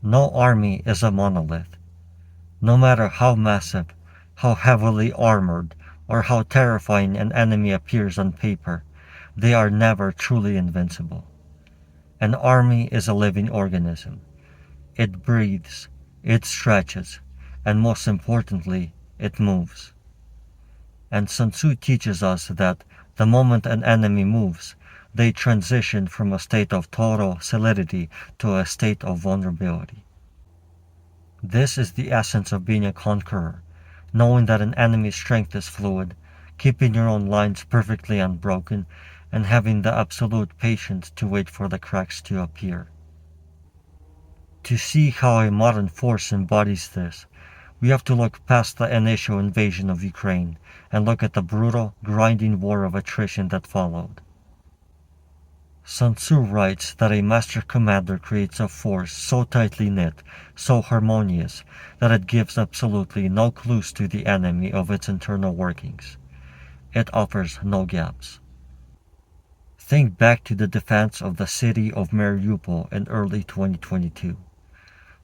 No army is a monolith. No matter how massive, how heavily armored, or how terrifying an enemy appears on paper, they are never truly invincible. An army is a living organism. It breathes, it stretches, and most importantly, it moves. And Sun Tzu teaches us that the moment an enemy moves, they transition from a state of total solidity to a state of vulnerability. This is the essence of being a conqueror, knowing that an enemy's strength is fluid, keeping your own lines perfectly unbroken, and having the absolute patience to wait for the cracks to appear. To see how a modern force embodies this, we have to look past the initial invasion of Ukraine and look at the brutal, grinding war of attrition that followed. Sun Tzu writes that a master commander creates a force so tightly knit, so harmonious, that it gives absolutely no clues to the enemy of its internal workings. It offers no gaps. Think back to the defense of the city of Mariupol in early 2022,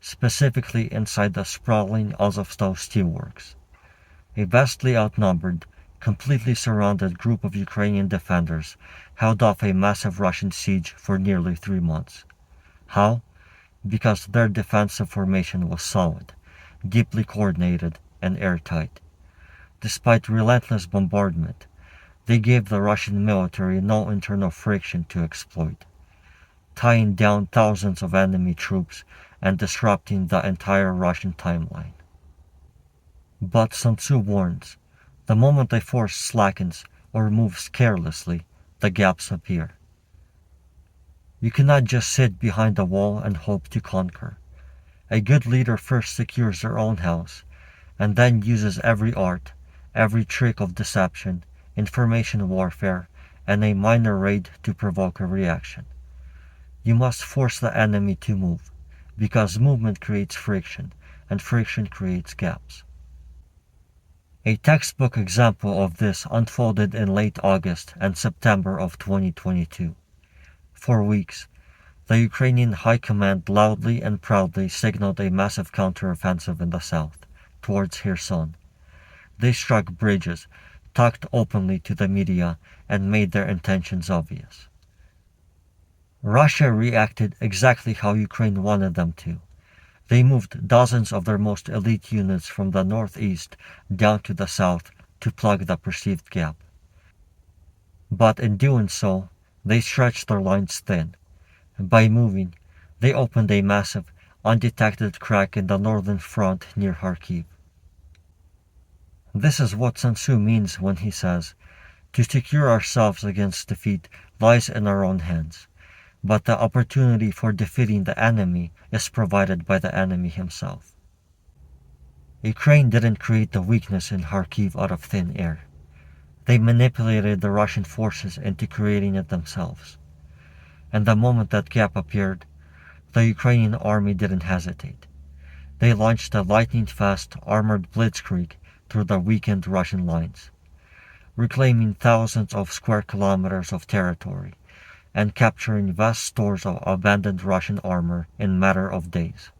specifically inside the sprawling Azovstal steelworks. A vastly outnumbered, completely surrounded group of Ukrainian defenders held off a massive Russian siege for nearly 3 months. How? Because their defensive formation was solid, deeply coordinated, and airtight. Despite relentless bombardment, they gave the Russian military no internal friction to exploit, tying down thousands of enemy troops and disrupting the entire Russian timeline. But Sun Tzu warns, the moment a force slackens or moves carelessly, the gaps appear. You cannot just sit behind a wall and hope to conquer. A good leader first secures their own house, and then uses every art, every trick of deception, information warfare, and a minor raid to provoke a reaction. You must force the enemy to move, because movement creates friction, and friction creates gaps. A textbook example of this unfolded in late August and September of 2022. For weeks, the Ukrainian High Command loudly and proudly signaled a massive counteroffensive in the south, towards Kherson. They struck bridges, talked openly to the media, and made their intentions obvious. Russia reacted exactly how Ukraine wanted them to. They moved dozens of their most elite units from the northeast down to the south to plug the perceived gap. But in doing so, they stretched their lines thin. By moving, they opened a massive, undetected crack in the northern front near Kharkiv. This is what Sun Tzu means when he says, to secure ourselves against defeat lies in our own hands, but the opportunity for defeating the enemy is provided by the enemy himself. Ukraine didn't create the weakness in Kharkiv out of thin air. They manipulated the Russian forces into creating it themselves. And the moment that gap appeared, the Ukrainian army didn't hesitate. They launched a lightning-fast armored blitzkrieg through the weakened Russian lines, reclaiming thousands of square kilometers of territory and capturing vast stores of abandoned Russian armor in a matter of days.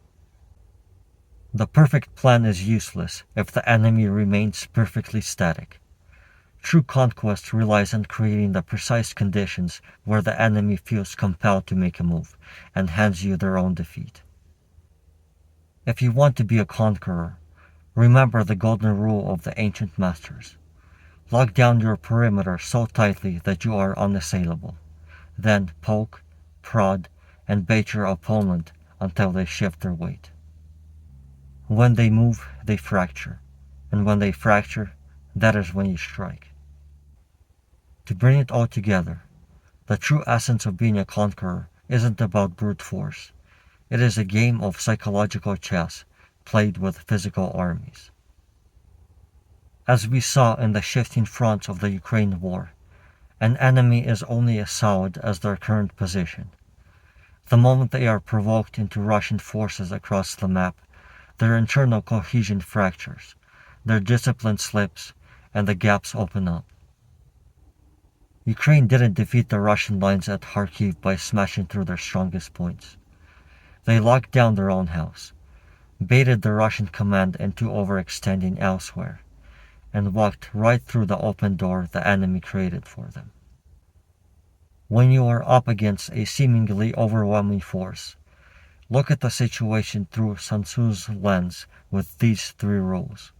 The perfect plan is useless if the enemy remains perfectly static. True conquest relies on creating the precise conditions where the enemy feels compelled to make a move and hands you their own defeat. If you want to be a conqueror, remember the golden rule of the ancient masters. Lock down your perimeter so tightly that you are unassailable. Then poke, prod, and bait your opponent until they shift their weight. When they move, they fracture, and when they fracture, that is when you strike. To bring it all together, the true essence of being a conqueror isn't about brute force. It is a game of psychological chess played with physical armies. As we saw in the shifting fronts of the Ukraine war, an enemy is only as solid as their current position. The moment they are provoked into Russian forces across the map, their internal cohesion fractures, their discipline slips, and the gaps open up. Ukraine didn't defeat the Russian lines at Kharkiv by smashing through their strongest points. They locked down their own house, baited the Russian command into overextending elsewhere, and walked right through the open door the enemy created for them. When you are up against a seemingly overwhelming force, look at the situation through Sun Tzu's lens with these three rules.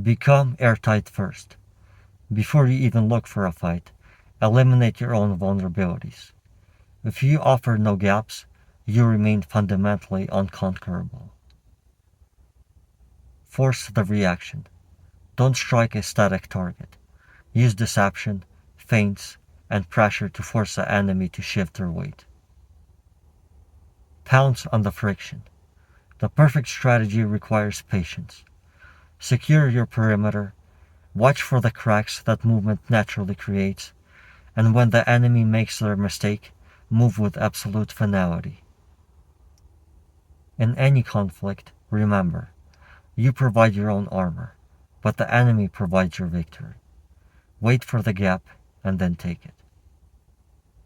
Become airtight first. Before you even look for a fight, eliminate your own vulnerabilities. If you offer no gaps, you remain fundamentally unconquerable. Force the reaction. Don't strike a static target. Use deception, feints, and pressure to force the enemy to shift their weight. Pounce on the friction. The perfect strategy requires patience. Secure your perimeter, watch for the cracks that movement naturally creates, and when the enemy makes their mistake, move with absolute finality. In any conflict, remember, you provide your own armor, but the enemy provides your victory. Wait for the gap and then take it.